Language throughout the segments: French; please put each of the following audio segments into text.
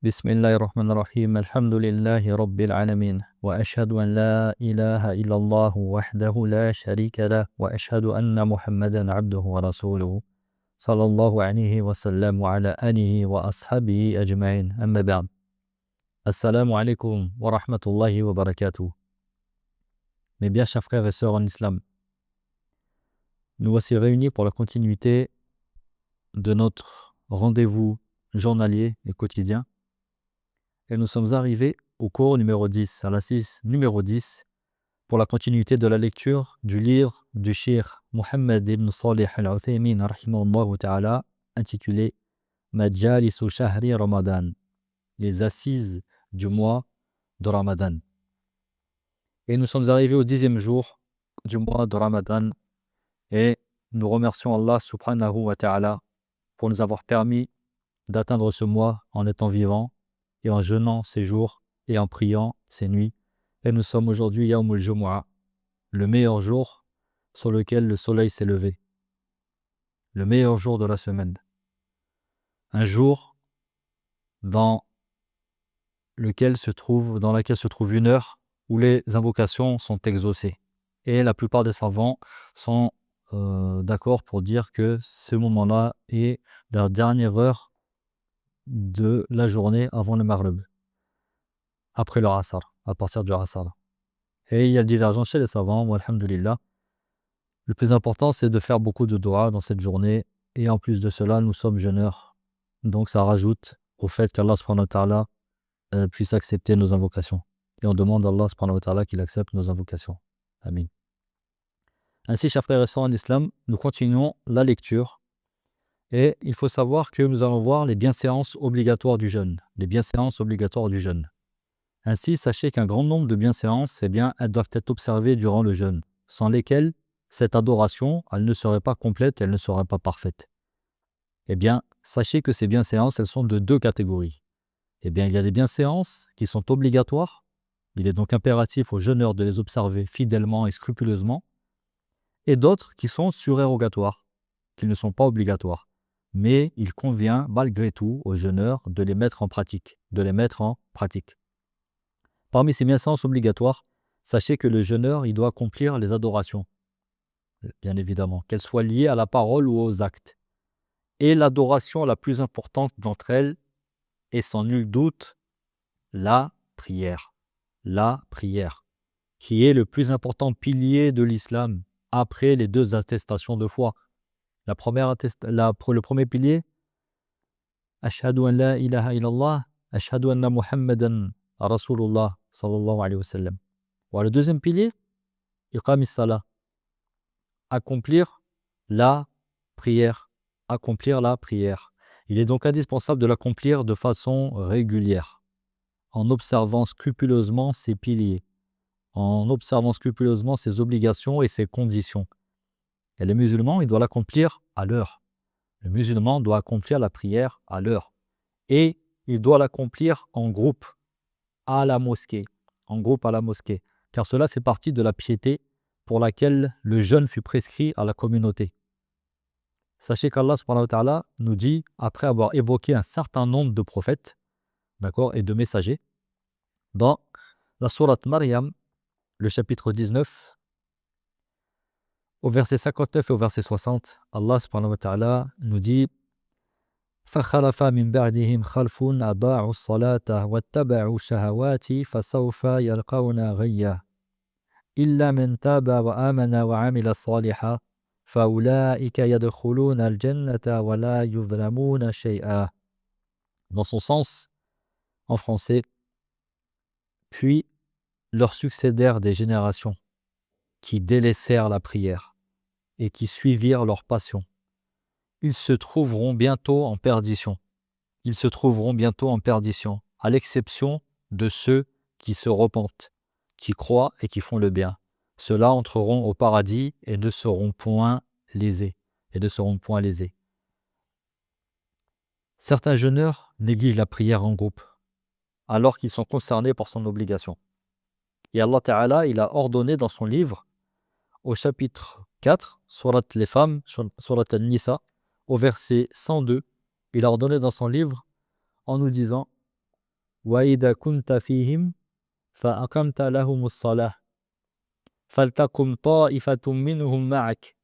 بسم الله الرحمن الرحيم الحمد لله رب العالمين وأشهد أن لا إله إلا الله وحده لا شريك له وأشهد أن محمدا عبده ورسوله صلى الله عليه وسلم وعلى آله وأصحابه أجمعين أما بعد Assalamu alaikum wa rahmatullahi wa barakatuh. Mes bien chers frères et sœurs en islam, nous voici réunis pour la continuité de notre rendez-vous journalier et quotidien. Et nous sommes arrivés au cours numéro 10, à l'assise numéro 10, pour la continuité de la lecture du livre du cheikh Mohammed ibn Salih al-Uthaymin rahimahullah ta'ala, intitulé Majalisu Shahri Ramadan, les assises du mois de Ramadan. Et nous sommes arrivés au 10e jour du mois de Ramadan et nous remercions Allah subhanahu wa ta'ala pour nous avoir permis d'atteindre ce mois en étant vivants et en jeûnant ces jours et en priant ces nuits. Et nous sommes aujourd'hui Yawmul Jumu'ah, le meilleur jour sur lequel le soleil s'est levé, le meilleur jour de la semaine. Un jour dans laquelle se trouve une heure où les invocations sont exaucées. Et la plupart des savants sont d'accord pour dire que ce moment-là est la dernière heure de la journée avant le Maghrib, après le Asr, à partir du Asr. Et il y a divergence chez les savants, alhamdulillah. Le plus important, c'est de faire beaucoup de dua dans cette journée. Et en plus de cela, nous sommes jeûneurs. Donc ça rajoute au fait qu'Allah subhanahu wa ta'ala puisse accepter nos invocations. Et on demande à Allah subhanahu wa ta'ala qu'il accepte nos invocations. Amin. Ainsi, chers frères et sœurs en islam, nous continuons la lecture. Et il faut savoir que nous allons voir les bienséances obligatoires du jeûne. Les bienséances obligatoires du jeûne. Ainsi, sachez qu'un grand nombre de bienséances, elles doivent être observées durant le jeûne, sans lesquelles cette adoration, elle ne serait pas complète, elle ne serait pas parfaite. Eh bien, sachez que ces bienséances, elles sont de deux catégories. Eh bien, il y a des bienséances qui sont obligatoires. Il est donc impératif aux jeûneurs de les observer fidèlement et scrupuleusement. Et d'autres qui sont surérogatoires, qui ne sont pas obligatoires. Mais il convient malgré tout aux jeûneurs de les mettre en pratique, Parmi ces bienséances obligatoires, sachez que le jeûneur, il doit accomplir les adorations, bien évidemment, qu'elles soient liées à la parole ou aux actes. Et l'adoration la plus importante d'entre elles est sans nul doute la prière, qui est le plus important pilier de l'islam après les deux attestations de foi. Le premier pilier, Ashhadu an la ilaha illallah, Ashhadu anna Muhammadan Rasulullah sallallahu alayhi wa sallam. Le deuxième pilier, Iqamis salah, accomplir la prière. Il est donc indispensable de l'accomplir de façon régulière, en observant scrupuleusement ses piliers, en observant scrupuleusement ses obligations et ses conditions. Et le musulman, il doit l'accomplir à l'heure. Le musulman doit accomplir la prière à l'heure. Et il doit l'accomplir en groupe à la mosquée. Car cela fait partie de la piété pour laquelle le jeûne fut prescrit à la communauté. Sachez qu'Allah subhanahu wa ta'ala nous dit, après avoir évoqué un certain nombre de prophètes, d'accord, et de messagers, dans la sourate Maryam, le chapitre 19, au verset 59 et au verset 60, Allah subhanahu wa ta'ala nous dit فَخَلَفَ مِنْ بَعْدِهِمْ خَلْفٌ أَضَاعُوا الصَّلَاةَ وَاتَّبَعُوا الشَّهَوَاتِ فَسَوْفَ يَلْقَوْنَ غَيًّا إِلَّا مَنْ تَابَ وَآمَنَ وَعَمِلَ صَالِحًا فَأُولَٰئِكَ يَدْخُلُونَ الْجَنَّةَ وَلَا يُظْلَمُونَ شَيْئًا. Dans son sens, en français, puis leur succédèrent des générations qui délaissèrent la prière et qui suivirent leur passion. Ils se trouveront bientôt en perdition. À l'exception de ceux qui se repentent, qui croient et qui font le bien. Ceux-là entreront au paradis et ne seront point lésés. Certains jeûneurs négligent la prière en groupe, alors qu'ils sont concernés par son obligation. Et Allah Ta'ala, il a ordonné dans son livre, au chapitre 4, sourate les femmes, sourate An-Nisa, au verset 102, il a ordonné dans son livre en nous disant وإذا كنت فيهم فأقمت لهم الصلاة فلتقم طائفة منهم معك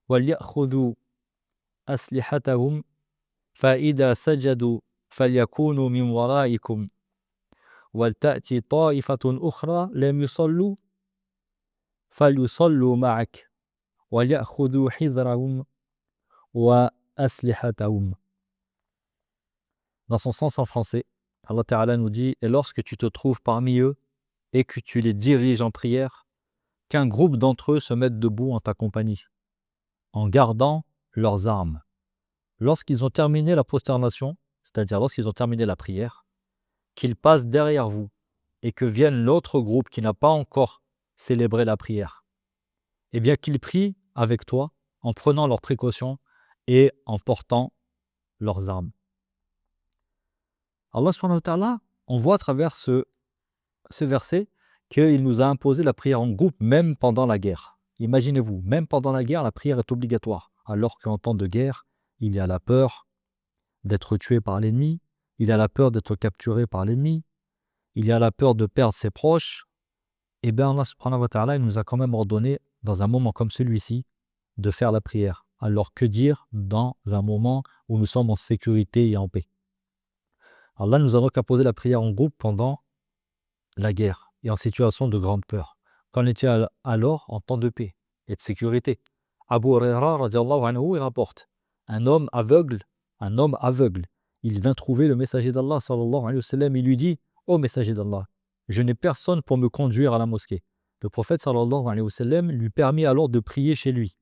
وليأخذوا أسلحتهم فإذا سجدوا فليكونوا من ورائكم ولتأتي طائفة أخرى لم يصلوا فليصلوا معك وليأخذوا حذرهم وأسلحتهم. Dans son sens en français, Allah Ta'ala nous dit « Et lorsque tu te trouves parmi eux et que tu les diriges en prière, qu'un groupe d'entre eux se mette debout en ta compagnie, en gardant leurs armes. Lorsqu'ils ont terminé la prosternation, c'est-à-dire lorsqu'ils ont terminé la prière, qu'ils passent derrière vous et que vienne l'autre groupe qui n'a pas encore célébré la prière. Eh bien qu'ils prient avec toi en prenant leurs précautions et en portant leurs armes. » Allah subhanahu wa ta'ala, on voit à travers ce verset qu'il nous a imposé la prière en groupe même pendant la guerre. Imaginez-vous, même pendant la guerre, la prière est obligatoire. Alors qu'en temps de guerre, il y a la peur d'être tué par l'ennemi, il y a la peur d'être capturé par l'ennemi, il y a la peur de perdre ses proches. Et bien Allah subhanahu wa ta'ala, il nous a quand même ordonné, dans un moment comme celui-ci, de faire la prière. Alors que dire dans un moment où nous sommes en sécurité et en paix? Allah nous a donc imposé la prière en groupe pendant la guerre et en situation de grande peur. Qu'en est-il alors en temps de paix et de sécurité? Abu Huraira radiallahu anhu il rapporte un homme aveugle, il vint trouver le messager d'Allah sallallahu alayhi wa sallam, il lui dit: Ô messager d'Allah, je n'ai personne pour me conduire à la mosquée. Le prophète sallallahu alayhi wa sallam lui permit alors de prier chez lui.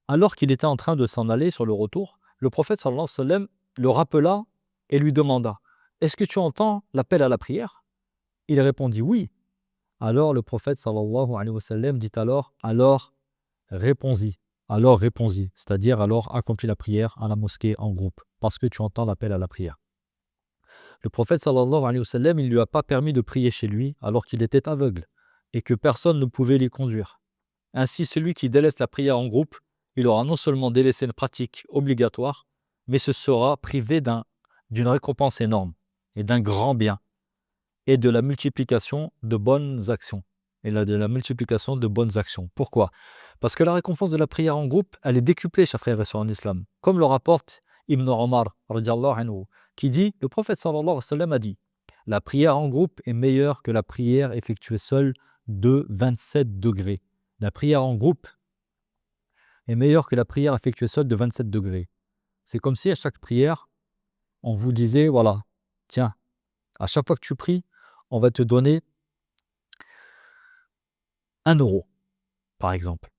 Alors qu'il était en train de s'en aller sur le retour, le prophète sallallahu alayhi wa sallam le rappela et lui demanda: Est-ce que tu entends l'appel à la prière? Il répondit oui. Alors le prophète sallallahu alayhi wa sallam dit alors réponds-y, c'est-à-dire alors accomplis la prière à la mosquée en groupe, parce que tu entends l'appel à la prière. Le prophète sallallahu alayhi wa sallam, il ne lui a pas permis de prier chez lui alors qu'il était aveugle et que personne ne pouvait l'y conduire. Ainsi, celui qui délaisse la prière en groupe, il aura non seulement délaissé une pratique obligatoire, mais se sera privé d'une récompense énorme et d'un grand bien et de la multiplication de bonnes actions. Pourquoi? Parce que la récompense de la prière en groupe, elle est décuplée, chers frères et sœurs en islam. Comme le rapporte Ibn Omar, qui dit, le prophète sallallahu alayhi wa sallam a dit, la prière en groupe est meilleure que la prière effectuée seule de 27 degrés. La prière en groupe est meilleure que la prière effectuée seule de 27 degrés. C'est comme si à chaque prière, on vous disait, voilà, tiens, à chaque fois que tu pries, on va te donner 1 euro, par exemple.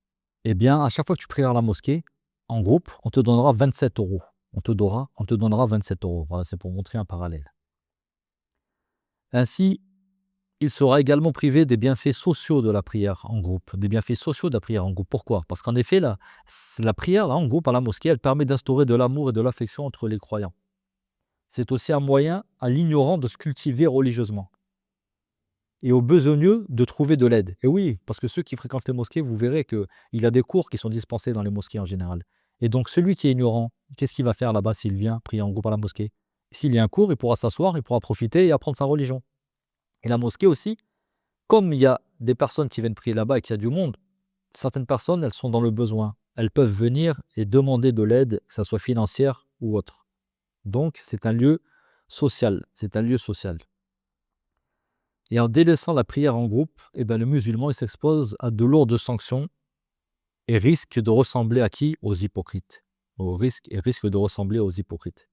Eh bien, à chaque fois que tu prieras à la mosquée, en groupe, on te donnera 27 euros. On te donnera 27 euros. Voilà, c'est pour montrer un parallèle. Ainsi, il sera également privé des bienfaits sociaux de la prière en groupe. Pourquoi? Parce qu'en effet, la prière là, en groupe à la mosquée, elle permet d'instaurer de l'amour et de l'affection entre les croyants. C'est aussi un moyen à l'ignorant de se cultiver religieusement et aux besogneux de trouver de l'aide. Et oui, parce que ceux qui fréquentent les mosquées, vous verrez qu'il y a des cours qui sont dispensés dans les mosquées en général. Et donc celui qui est ignorant, qu'est-ce qu'il va faire là-bas s'il vient prier en groupe à la mosquée? S'il y a un cours, il pourra s'asseoir, il pourra profiter et apprendre sa religion. Et la mosquée aussi, comme il y a des personnes qui viennent prier là-bas et qu'il y a du monde, certaines personnes, elles sont dans le besoin. Elles peuvent venir et demander de l'aide, que ce soit financière ou autre. Donc c'est un lieu social. Et en délaissant la prière en groupe, le musulman il s'expose à de lourdes sanctions et risque de ressembler à qui? Aux hypocrites. Risque de ressembler aux hypocrites.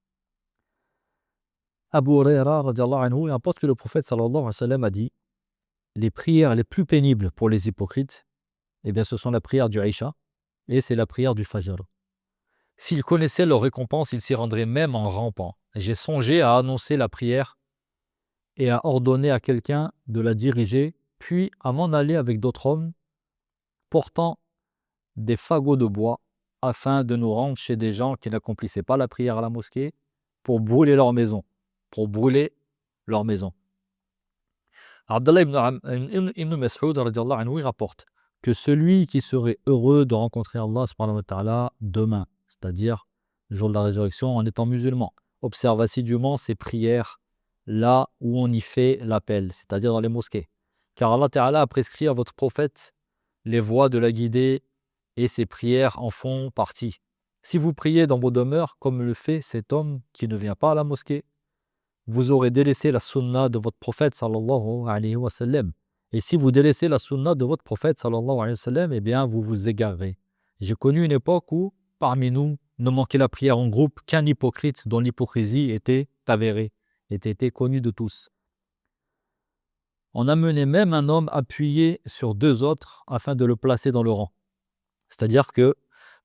Abu Huraira radiallahu anhu rapporte que le prophète sallallahu alayhi wa sallam a dit: les prières les plus pénibles pour les hypocrites, ce sont la prière du Aïcha et c'est la prière du Fajr. S'ils connaissaient leur récompense, ils s'y rendraient même en rampant. J'ai songé à annoncer la prière et à ordonner à quelqu'un de la diriger, puis à m'en aller avec d'autres hommes portant des fagots de bois afin de nous rendre chez des gens qui n'accomplissaient pas la prière à la mosquée pour brûler leur maison. Abdallah ibn Mas'ud radiallahu anhu rapporte que celui qui serait heureux de rencontrer Allah subhanahu wa ta'ala demain, c'est-à-dire le jour de la résurrection en étant musulman, observe assidûment ses prières là où on y fait l'appel, c'est-à-dire dans les mosquées. Car Allah Ta'ala a prescrit à votre prophète les voies de la guidée et ses prières en font partie. Si vous priez dans vos demeures, comme le fait cet homme qui ne vient pas à la mosquée, vous aurez délaissé la sunna de votre prophète sallallahu alayhi wa sallam. Et si vous délaissez la sunna de votre prophète sallallahu alayhi wa sallam, eh bien vous vous égarez. J'ai connu une époque où, parmi nous, ne manquait la prière en groupe qu'un hypocrite dont l'hypocrisie était avérée, était connue de tous. On amenait même un homme appuyé sur deux autres afin de le placer dans le rang. C'est-à-dire que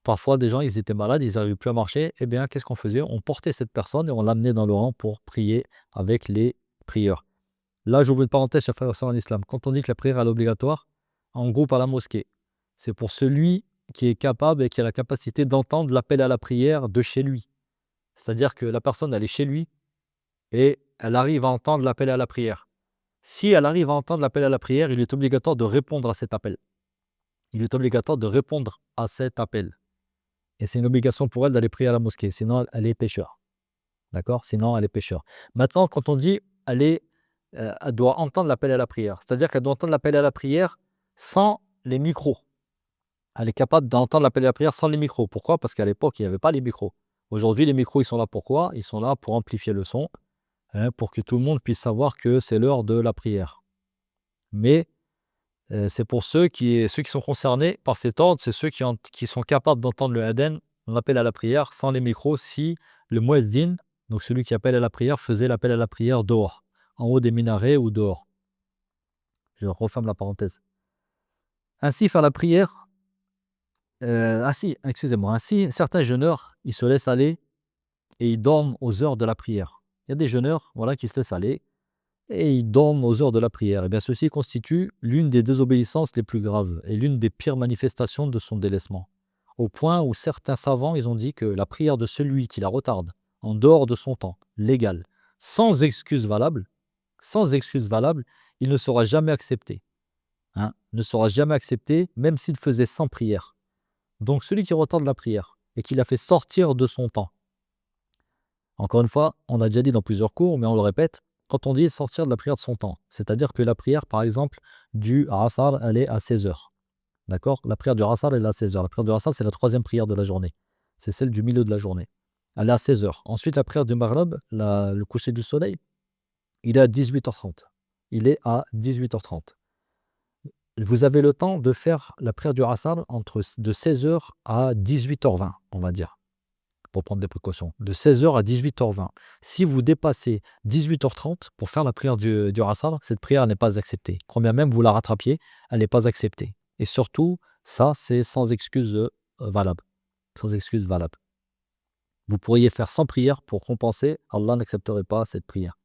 parfois des gens, ils étaient malades, ils n'arrivaient plus à marcher, eh bien qu'est-ce qu'on faisait? On portait cette personne et on l'amenait dans le rang pour prier avec les prieurs. Là, j'ouvre une parenthèse, chers frères et sœurs en islam. Quand on dit que la prière est obligatoire, en groupe à la mosquée, c'est pour celui qui est capable et qui a la capacité d'entendre l'appel à la prière de chez lui. C'est-à-dire que la personne, elle est chez lui et elle arrive à entendre l'appel à la prière. Si elle arrive à entendre l'appel à la prière, il est obligatoire de répondre à cet appel. Il est obligatoire de répondre à cet appel. Et c'est une obligation pour elle d'aller prier à la mosquée, sinon elle est pécheur. D'accord? Sinon, elle est pécheur. Maintenant, quand on dit elle doit entendre l'appel à la prière, c'est-à-dire qu'elle doit entendre l'appel à la prière sans les micros. Elle est capable d'entendre l'appel à la prière sans les micros. Pourquoi? Parce qu'à l'époque, il n'y avait pas les micros. Aujourd'hui, les micros, ils sont là pour quoi? Ils sont là pour amplifier le son, pour que tout le monde puisse savoir que c'est l'heure de la prière. Mais c'est pour ceux qui sont concernés par cet ordre, c'est ceux qui sont capables d'entendre le adhan, l'appel à la prière, sans les micros, si le muezzin, donc celui qui appelle à la prière, faisait l'appel à la prière dehors, en haut des minarets ou dehors. Je referme la parenthèse. Ainsi, faire la prière, ainsi, certains jeûneurs, ils se laissent aller et ils dorment aux heures de la prière. Il y a des jeûneurs, voilà, qui se laissent aller et ils dorment aux heures de la prière. Et bien, ceci constitue l'une des désobéissances les plus graves et l'une des pires manifestations de son délaissement. Au point où certains savants, ils ont dit que la prière de celui qui la retarde, en dehors de son temps, légal, sans excuse valable, il ne sera jamais accepté. Ne sera jamais accepté, même s'il faisait 100 prières. Donc, celui qui retarde la prière et qui la fait sortir de son temps. Encore une fois, on a déjà dit dans plusieurs cours, mais on le répète, quand on dit sortir de la prière de son temps, c'est-à-dire que la prière, par exemple, du Asr, elle est à 16 heures. D'accord? La prière du Asr, elle est à 16 heures. La prière du Asr, c'est la troisième prière de la journée. C'est celle du milieu de la journée. Elle est à 16 heures. Ensuite, la prière du Maghrib, le coucher du soleil, il est à 18h30. Il est à 18h30. Vous avez le temps de faire la prière du Asr de 16 heures à 18h20, on va dire, pour prendre des précautions, de 16 heures à 18h20. Si vous dépassez 18h30 pour faire la prière du Asr, cette prière n'est pas acceptée. Quand bien même vous la rattrapiez, elle n'est pas acceptée. Et surtout, ça, c'est sans excuse valable. Sans excuse valable. Vous pourriez faire 100 prières pour compenser, Allah n'accepterait pas cette prière.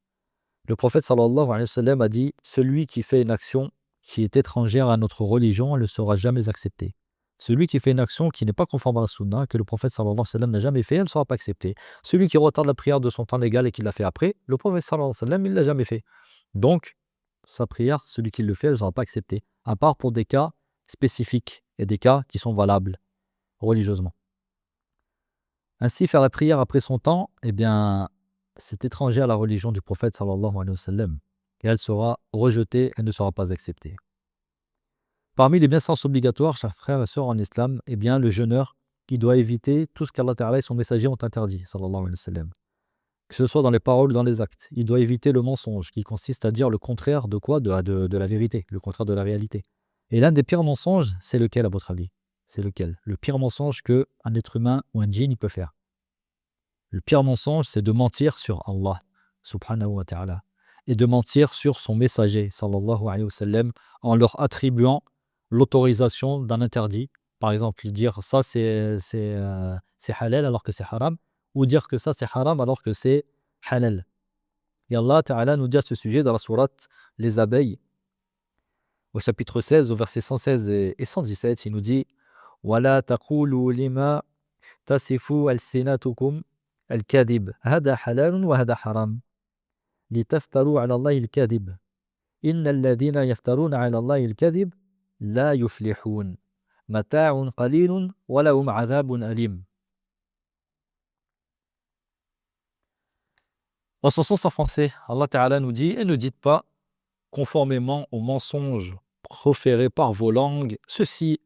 Le prophète sallallahu alayhi wa sallam a dit « Celui qui fait une action qui est étrangère à notre religion, elle ne sera jamais acceptée. Celui qui fait une action qui n'est pas conforme à la sunna, que le prophète sallallahu alayhi wa sallam n'a jamais fait, elle ne sera pas acceptée. Celui qui retarde la prière de son temps légal et qui l'a fait après, le prophète sallallahu alayhi wa sallam, il ne l'a jamais fait. Donc, sa prière, celui qui le fait, elle ne sera pas acceptée. À part pour des cas spécifiques et des cas qui sont valables religieusement. Ainsi, faire la prière après son temps, eh bien, c'est étranger à la religion du prophète sallallahu alayhi wa sallam. Et elle sera rejetée, elle ne sera pas acceptée. Parmi les bienséances obligatoires, chers frères et sœurs en islam, eh bien, le jeûneur, il doit éviter tout ce qu'Allah Ta'ala et son messager ont interdit, sallallahu alayhi wa sallam. Que ce soit dans les paroles ou dans les actes. Il doit éviter le mensonge, qui consiste à dire le contraire de quoi? De la vérité, le contraire de la réalité. Et l'un des pires mensonges, c'est lequel à votre avis? C'est lequel? Le pire mensonge qu'un être humain ou un djinn peut faire. Le pire mensonge, c'est de mentir sur Allah, subhanahu wa ta'ala, et de mentir sur son messager, sallallahu alayhi wa sallam, en leur attribuant l'autorisation d'un interdit. Par exemple, dire ça c'est halal alors que c'est haram, ou dire que ça c'est haram alors que c'est halal. Et Allah ta'ala nous dit à ce sujet dans la sourate Les abeilles, au chapitre 16, au verset 116 et 117, il nous dit « Wala taqulu lima tasifu al-sinatukum al-kadhib, hada halalun wa hada haram, litaftaru ala Allahi al-kadhib. Inna alladhina yaftaruna ala Allahi al-kadhib la yuflihun. Mata'un qalilun wa lahum adhabun alim. » Dans son sens en français, Allah Ta'ala nous dit « Et ne dites pas, conformément aux mensonges proférés par vos langues, ceci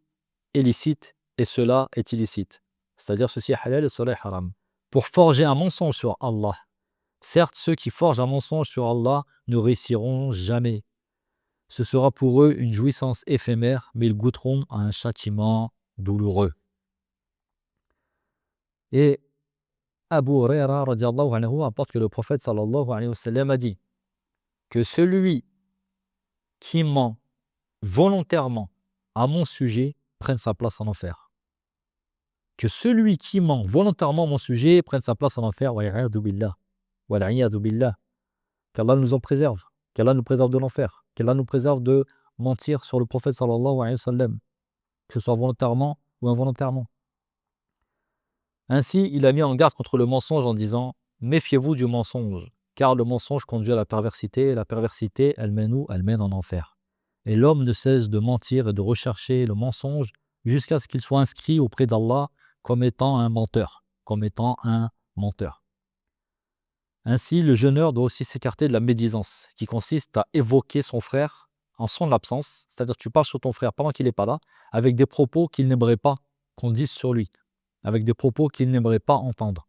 est licite et cela est illicite. » C'est-à-dire ceci est halal et cela est haram. Pour forger un mensonge sur Allah. Certes, ceux qui forgent un mensonge sur Allah ne réussiront jamais. Ce sera pour eux une jouissance éphémère, mais ils goûteront à un châtiment douloureux. Et Abu Huraira radiallahu anhu rapporte que le prophète sallallahu alayhi wa sallam a dit que celui qui ment volontairement à mon sujet prenne sa place en enfer. Que celui qui ment volontairement à mon sujet prenne sa place en enfer. Wa'iyadu billah. Wa'iyadu billah. Qu'Allah nous en préserve. Qu'Allah nous préserve de l'enfer. Qu'Allah nous préserve de mentir sur le prophète sallallahu alayhi wa sallam. Que ce soit volontairement ou involontairement. Ainsi, il a mis en garde contre le mensonge en disant « Méfiez-vous du mensonge, car le mensonge conduit à la perversité, et la perversité, elle mène où ? Elle mène en enfer. Et l'homme ne cesse de mentir et de rechercher le mensonge jusqu'à ce qu'il soit inscrit auprès d'Allah comme étant un menteur, Ainsi, le jeûneur doit aussi s'écarter de la médisance, qui consiste à évoquer son frère en son absence, c'est-à-dire que tu parles sur ton frère pendant qu'il n'est pas là, avec des propos qu'il n'aimerait pas qu'on dise sur lui, avec des propos qu'il n'aimerait pas entendre.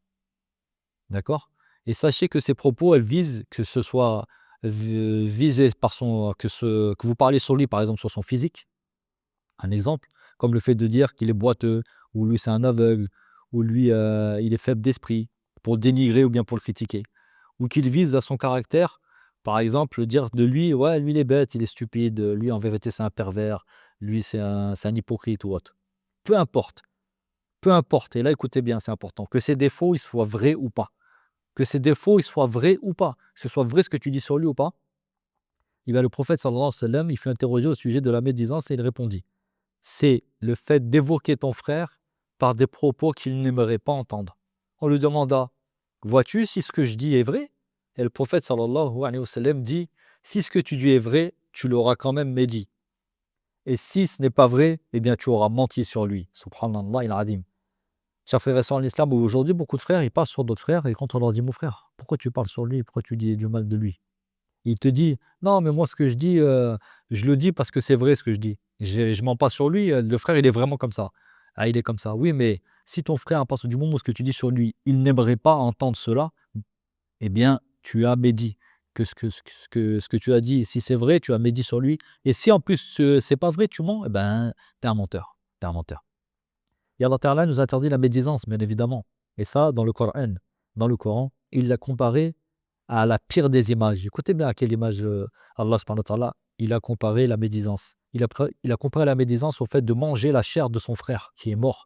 D'accord ? Et sachez que ces propos, elles visent, que ce soit visé par que vous parlez sur lui, par exemple, sur son physique, un exemple, comme le fait de dire qu'il est boiteux, ou lui c'est un aveugle, ou lui il est faible d'esprit, pour le dénigrer ou bien pour le critiquer, ou qu'il vise à son caractère, par exemple, dire de lui, ouais, lui il est bête, il est stupide, lui en vérité c'est un pervers, lui c'est un hypocrite ou autre. Peu importe, et là écoutez bien, c'est important, que ces défauts ils soient vrais ou pas. Que ces défauts ils soient vrais ou pas, que ce soit vrai ce que tu dis sur lui ou pas, et bien le prophète sallallahu alayhi wa sallam, il fut interrogé au sujet de la médisance et il répondit c'est le fait d'évoquer ton frère par des propos qu'il n'aimerait pas entendre. On lui demanda vois-tu si ce que je dis est vrai? Et le prophète sallallahu alayhi wa sallam dit si ce que tu dis est vrai, tu l'auras quand même médit. Et si ce n'est pas vrai, eh bien tu auras menti sur lui. Subhanallah il-adim. Chers frères et sœurs en islam, aujourd'hui, beaucoup de frères, ils parlent sur d'autres frères, et quand on leur dit, mon frère, pourquoi tu parles sur lui, pourquoi tu dis du mal de lui? Il te dit, non, mais moi, ce que je dis, je le dis parce que c'est vrai ce que je dis. Je mens pas sur lui, le frère, il est vraiment comme ça. Ah, il est comme ça. Oui, mais si ton frère, à partir du moment où ce que tu dis sur lui, il n'aimerait pas entendre cela, eh bien, tu as médit. Que ce que tu as dit, si c'est vrai, tu as médit sur lui. Et si en plus, c'est pas vrai, tu mens, eh ben, t'es un menteur. T'es un menteur. Et Allah Ta'ala nous interdit la médisance, bien évidemment. Et ça, dans le Coran. Dans le Coran, il l'a comparé à la pire des images. Écoutez bien à quelle image Allah subhanahu wa ta'ala, il a comparé la médisance. Il a comparé la médisance au fait de manger la chair de son frère qui est mort.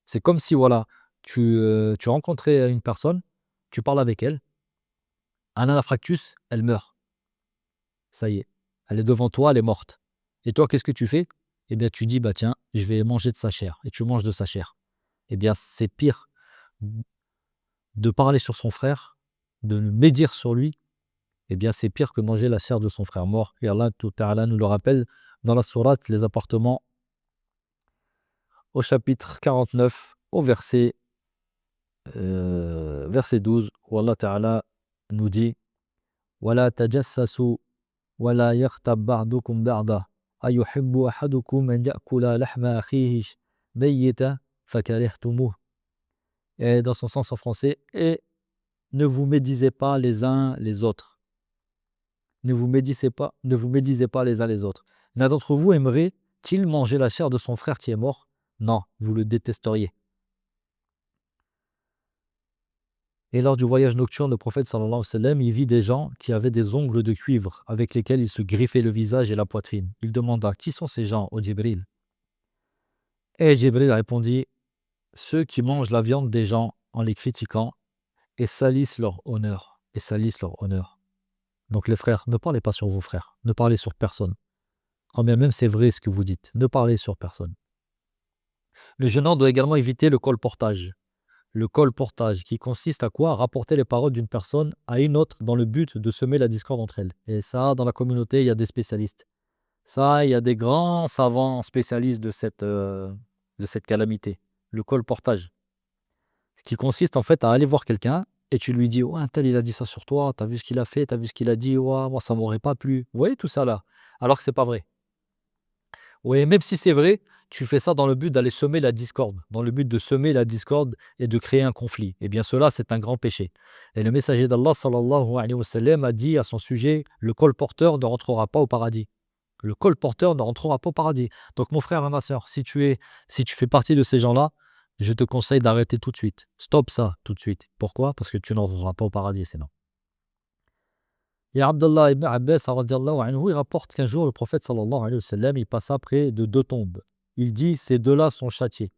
C'est comme si, voilà, tu rencontrais une personne, tu parles avec elle, un anaphractus, elle meurt. Ça y est, elle est devant toi, elle est morte. Et toi, qu'est-ce que tu fais? Eh bien, tu dis, bah tiens, je vais manger de sa chair. Et tu manges de sa chair. Eh bien, c'est pire de parler sur son frère, de médire sur lui. Eh bien, c'est pire que manger la chair de son frère mort. Et Allah Ta'ala nous le rappelle dans la sourate Les Appartements, au chapitre 49, au verset 12, où Allah Ta'ala nous dit وَلَا تَجَسَّسُوا وَلَا يَغْتَبْ بَعْضُكُمْ بَعْضًا أَيُحِبُّ أَحَدُكُمْ أَنْ يَأْكُلَ لَحْمَ أَخِيهِ مَيِّتًا فَكَرِهْتُمُوهُ. Et dans son sens en français, et ne vous médisez pas les uns les autres. Ne vous médisez pas les uns les autres. L'un d'entre vous aimerait-il manger la chair de son frère qui est mort? Non, vous le détesteriez. Et lors du voyage nocturne, le prophète sallallahu alayhi wa sallam, il vit des gens qui avaient des ongles de cuivre avec lesquels ils se griffaient le visage et la poitrine. Il demanda qui sont ces gens au Djibril? Et Djibril répondit ceux qui mangent la viande des gens en les critiquant et salissent leur honneur. Donc les frères, ne parlez pas sur vos frères, ne parlez sur personne. Quand bien même c'est vrai ce que vous dites, ne parlez sur personne. Le jeûneur doit également éviter le colportage. Le colportage qui consiste à quoi? À rapporter les paroles d'une personne à une autre dans le but de semer la discorde entre elles. Et ça, dans la communauté, il y a des spécialistes. Ça, il y a des grands savants spécialistes de cette calamité. Le colportage. Qui consiste en fait à aller voir quelqu'un et tu lui dis: «Ouais, un tel, il a dit ça sur toi, t'as vu ce qu'il a fait, t'as vu ce qu'il a dit, ouah, moi ça m'aurait pas plu». Vous voyez tout ça là? Alors que c'est pas vrai. Ouais, même si c'est vrai, tu fais ça dans le but d'aller semer la discorde, dans le but de semer la discorde et de créer un conflit. Eh bien cela, c'est un grand péché. Et le messager d'Allah sallallahu alayhi wa sallam a dit à son sujet: «Le colporteur ne rentrera pas au paradis». Le colporteur ne rentrera pas au paradis. Donc mon frère et ma sœur, si tu fais partie de ces gens-là, je te conseille d'arrêter tout de suite. Stop ça tout de suite. Pourquoi? Parce que tu n'entreras pas au paradis sinon. Et Abdallah ibn Abbas radiallahu anhu, il rapporte qu'un jour le prophète sallallahu alayhi wa sallam, il passa près de deux tombes. Il dit: ces deux-là sont châtiés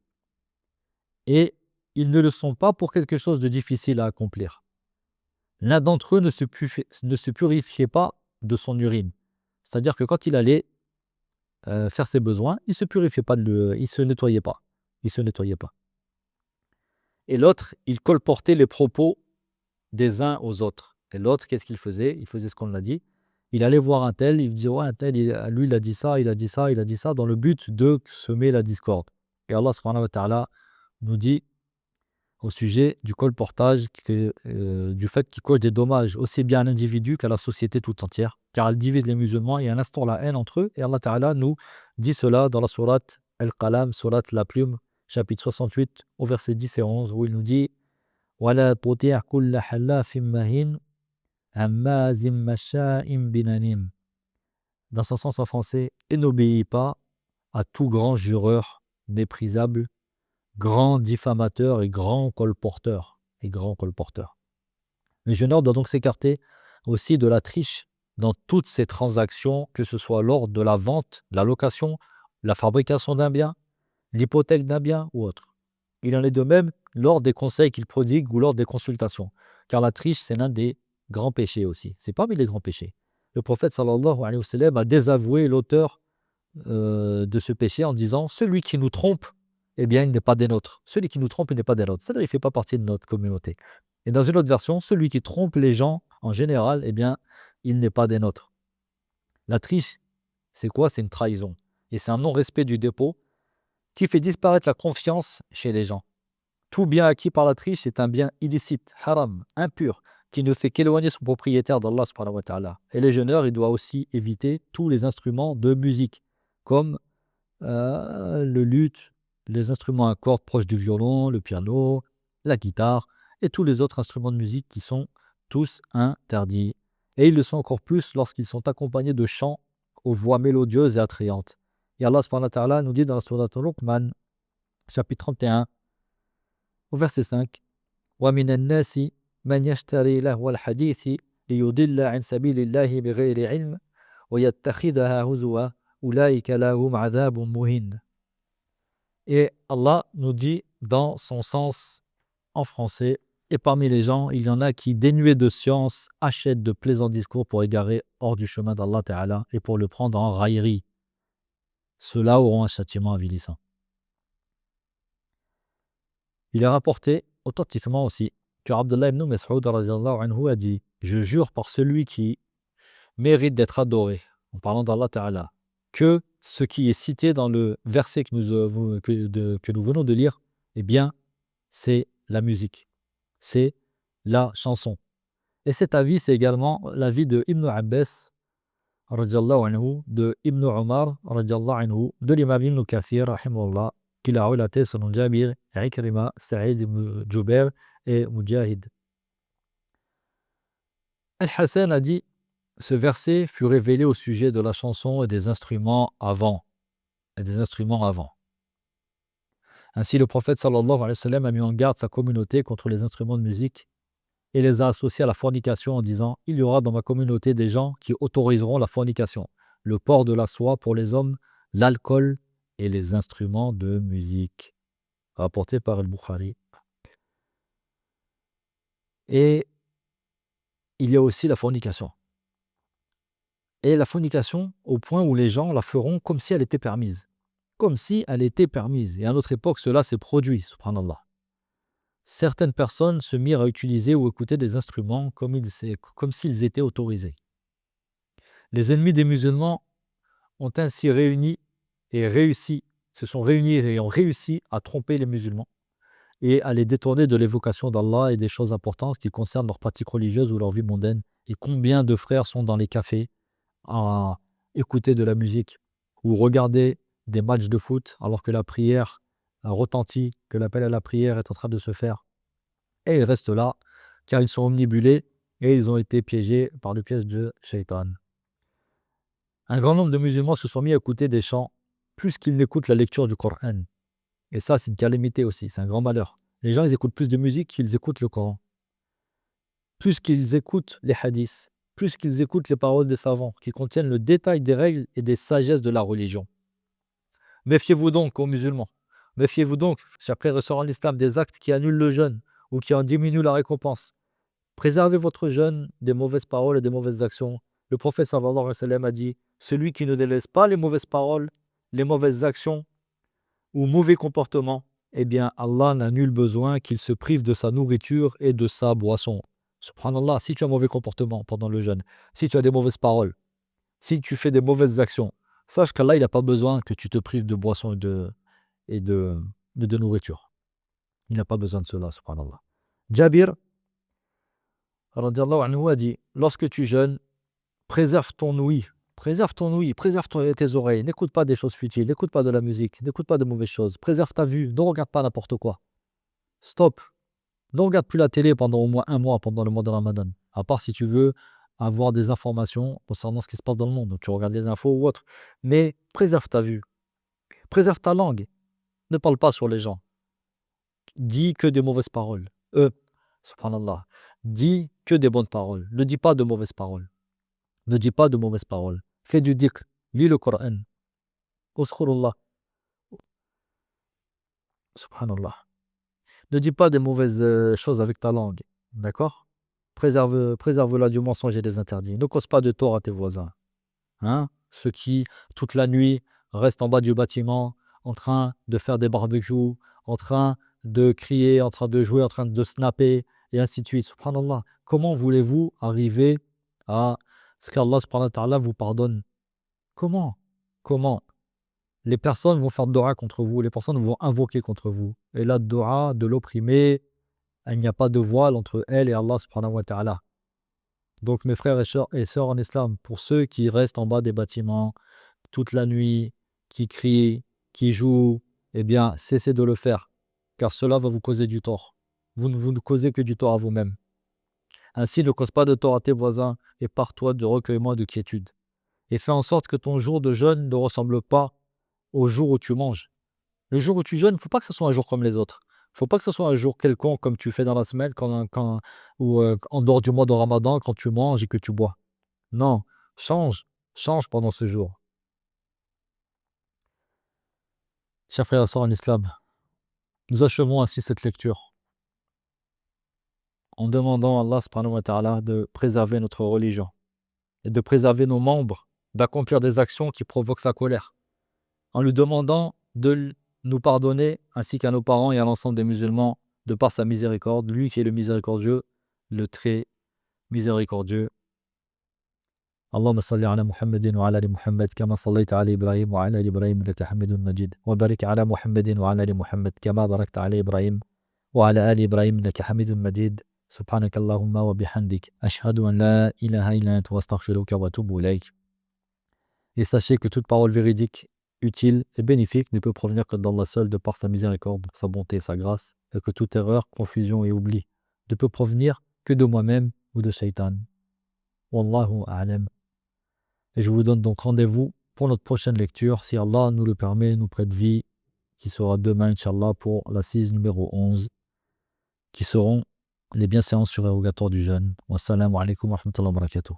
et ils ne le sont pas pour quelque chose de difficile à accomplir. L'un d'entre eux ne se purifiait pas de son urine. C'est-à-dire que quand il allait faire ses besoins, il se purifiait pas, il se nettoyait pas. Il se nettoyait pas. Et l'autre, il colportait les propos des uns aux autres. Et l'autre, qu'est-ce qu'il faisait? Il faisait ce qu'on a dit. Il allait voir un tel, il disait: ouais, un tel, lui, il a dit ça, il a dit ça, il a dit ça, dans le but de semer la discorde. Et Allah subhanahu wa ta'ala nous dit au sujet du colportage, du fait qu'il cause des dommages aussi bien à l'individu qu'à la société tout entière, car elle divise les musulmans et elle instaure la haine entre eux. Et Allah Ta'ala nous dit cela dans la sourate Al-Qalam, sourate La Plume, chapitre 68, au verset 10 et 11, où il nous dit: وَلَا تُطِعْ كُلَّ حَلَّافٍ مَّهِينٍ هَمَّازٍ مَّشَّاءٍ بِنَمِيمٍ. Dans son sens en français: et n'obéis pas à tout grand jureur méprisable, grand diffamateur et grand colporteur. Le jeûneur doit donc s'écarter aussi de la triche dans toutes ses transactions, que ce soit lors de la vente, la location, la fabrication d'un bien, l'hypothèque d'un bien ou autre. Il en est de même lors des conseils qu'il prodigue ou lors des consultations, car la triche, c'est l'un des grands péchés aussi. C'est parmi les grands péchés. Le prophète sallallahu alayhi wa sallam a désavoué l'auteur de ce péché en disant: celui qui nous trompe, eh bien, il n'est pas des nôtres. Celui qui nous trompe, il n'est pas des nôtres. C'est-à-dire, il ne fait pas partie de notre communauté. Et dans une autre version, celui qui trompe les gens en général, eh bien, il n'est pas des nôtres. La triche, c'est quoi? C'est une trahison. Et c'est un non-respect du dépôt qui fait disparaître la confiance chez les gens. Tout bien acquis par la triche est un bien illicite, haram, impur, qui ne fait qu'éloigner son propriétaire d'Allah subhanahu wa ta'ala. Et les jeûneurs, il doit aussi éviter tous les instruments de musique, comme le luth, les instruments à cordes proches du violon, le piano, la guitare et tous les autres instruments de musique qui sont tous interdits. Et ils le sont encore plus lorsqu'ils sont accompagnés de chants aux voix mélodieuses et attrayantes. Et Allah subhanahu wa ta'ala nous dit dans la sourate Luqman, chapitre 31, au verset 5: وَمِنَ النَّاسِ مَنْ يَشْتَرِي لَهْوَ الْحَدِيثِ لِيُضِلَّ عَنْ سَبِيلِ اللَّهِ بِغَيْرِ عِلْمٍ وَيَتَّخِذَهَا هُزُوًا أُولَٰئِكَ لَهُمْ عَذَابٌ مُّهِينٌ. Et Allah nous dit dans son sens en français: et parmi les gens, il y en a qui, dénués de science, achètent de plaisants discours pour égarer hors du chemin d'Allah Ta'ala et pour le prendre en raillerie. Ceux-là auront un châtiment avilissant. Il est rapporté authentiquement aussi que Abdullah ibn Mas'ud radiyallahu anhu a dit: je jure par celui qui mérite d'être adoré, en parlant d'Allah Ta'ala, que ce qui est cité dans le verset que nous venons de lire, eh bien, c'est la musique, c'est la chanson. Et cet avis, c'est également l'avis de Ibn Abbas, radiyallahu anhu, de Ibn Omar, radiyallahu anhu, de l'imam Ibn Kathir, rahimahullah, qu'il a relaté selon Jabir, Ikrima, Sa'id ibn Jubair et Mujahid. Al-Hassan a dit: ce verset fut révélé au sujet de la chanson et des instruments avant. Ainsi, le prophète sallallahu alayhi wa sallam a mis en garde sa communauté contre les instruments de musique et les a associés à la fornication en disant: il y aura dans ma communauté des gens qui autoriseront la fornication, le port de la soie pour les hommes, l'alcool et les instruments de musique. Rapporté par Al-Bukhari. Et il y a aussi la fornication. Et la fornication au point où les gens la feront comme si elle était permise. Comme si elle était permise. Et à notre époque, cela s'est produit, subhanallah. Certaines personnes se mirent à utiliser ou écouter des instruments comme s'ils étaient autorisés. Les ennemis des musulmans ont ainsi se sont réunis et ont réussi à tromper les musulmans et à les détourner de l'évocation d'Allah et des choses importantes qui concernent leur pratique religieuse ou leur vie mondaine. Et combien de frères sont dans les cafés à écouter de la musique ou regarder des matchs de foot alors que la prière a retenti, que l'appel à la prière est en train de se faire. Et ils restent là car ils sont omnibulés et ils ont été piégés par le piège de Shaitan. Un grand nombre de musulmans se sont mis à écouter des chants plus qu'ils n'écoutent la lecture du Coran. Et ça, c'est une calamité aussi, c'est un grand malheur. Les gens, ils écoutent plus de musique qu'ils écoutent le Coran. Plus qu'ils écoutent les hadiths, plus qu'ils écoutent les paroles des savants qui contiennent le détail des règles et des sagesses de la religion. Méfiez-vous donc aux musulmans. Méfiez-vous donc, chers frères et sœurs en islam, des actes qui annulent le jeûne ou qui en diminuent la récompense. Préservez votre jeûne des mauvaises paroles et des mauvaises actions. Le prophète sallallahu alayhi wa sallam a dit « Celui qui ne délaisse pas les mauvaises paroles, les mauvaises actions ou mauvais comportements, eh bien Allah n'a nul besoin qu'il se prive de sa nourriture et de sa boisson. » Subhanallah, si tu as un mauvais comportement pendant le jeûne, si tu as des mauvaises paroles, si tu fais des mauvaises actions, sache qu'Allah, il n'a pas besoin que tu te prives de boisson et de nourriture. Il n'a pas besoin de cela, subhanallah. Jabir, radiallahu anhu, a dit, lorsque tu jeûnes, préserve ton ouïe, préserve tes oreilles, n'écoute pas des choses futiles, n'écoute pas de la musique, n'écoute pas de mauvaises choses, préserve ta vue, ne regarde pas n'importe quoi. Stop. Ne regarde plus la télé pendant au moins un mois pendant le mois de Ramadan, à part si tu veux avoir des informations concernant ce qui se passe dans le monde, donc tu regardes les infos ou autre, mais préserve ta vue, préserve ta langue, ne parle pas sur les gens, dis que des mauvaises paroles, subhanallah, dis que des bonnes paroles, ne dis pas de mauvaises paroles. Ne dis pas de mauvaises paroles. Fais du dhikr. Lis le Coran. Uskhurullah. Subhanallah. Ne dis pas des mauvaises choses avec ta langue. D'accord? Préserve-la du mensonge et des interdits. Ne cause pas de tort à tes voisins. Hein? Ceux qui, toute la nuit, restent en bas du bâtiment, en train de faire des barbecues, en train de crier, en train de jouer, en train de snapper, et ainsi de suite. Subhanallah. Comment voulez-vous arriver à ce qu'Allah subhanahu wa ta'ala vous pardonne? Comment? Les personnes vont faire dua contre vous, les personnes vont invoquer contre vous. Et la dua de l'opprimé, il n'y a pas de voile entre elle et Allah subhanahu wa ta'ala. Donc mes frères et sœurs en islam, pour ceux qui restent en bas des bâtiments toute la nuit, qui crient, qui jouent, eh bien cessez de le faire, car cela va vous causer du tort. Vous ne causez que du tort à vous-même. Ainsi ne cause pas de tort à tes voisins et pars-toi de recueillement et de quiétude. Et fais en sorte que ton jour de jeûne ne ressemble pas au jour où tu manges. Le jour où tu jeûnes, il ne faut pas que ce soit un jour comme les autres. Il ne faut pas que ce soit un jour quelconque comme tu fais dans la semaine ou en dehors du mois de Ramadan quand tu manges et que tu bois. Non, change pendant ce jour. Chers frères et sœurs en islam, nous achevons ainsi cette lecture en demandant à Allah subhanahu wa ta'ala de préserver notre religion et de préserver nos membres, d'accomplir des actions qui provoquent sa colère, en lui demandant de nous pardonner, ainsi qu'à nos parents et à l'ensemble des musulmans, de par sa miséricorde, lui qui est le miséricordieux, le très miséricordieux. Allahumma salli ala Muhammadin wa ala ali Muhammad kama sallaita ala Ibrahim wa ala ali Ibrahim innaka Hamidun Majid wa barik ala Muhammadin wa ala ali Muhammad kama barakta ala Ibrahim wa ala ali Ibrahim innaka Hamidun Majid. Subhanaka Allahumma wa bihamdik ashhadu an la ilaha illa anta wa astaghfiruka wa atubu ilayk. Et sachez que toute parole véridique, utile et bénéfique ne peut provenir que d'Allah seul de par sa miséricorde, sa bonté et sa grâce, et que toute erreur, confusion et oubli ne peut provenir que de moi-même ou de Shaitan. Wallahu a'lam. Et je vous donne donc rendez-vous pour notre prochaine lecture, si Allah nous le permet, nous prête vie, qui sera demain, Inch'Allah, pour l'assise numéro 11, qui seront les bienséances surérogatoires du jeûne. Wassalamu alaikum wa rahmatullahi wa barakatuh.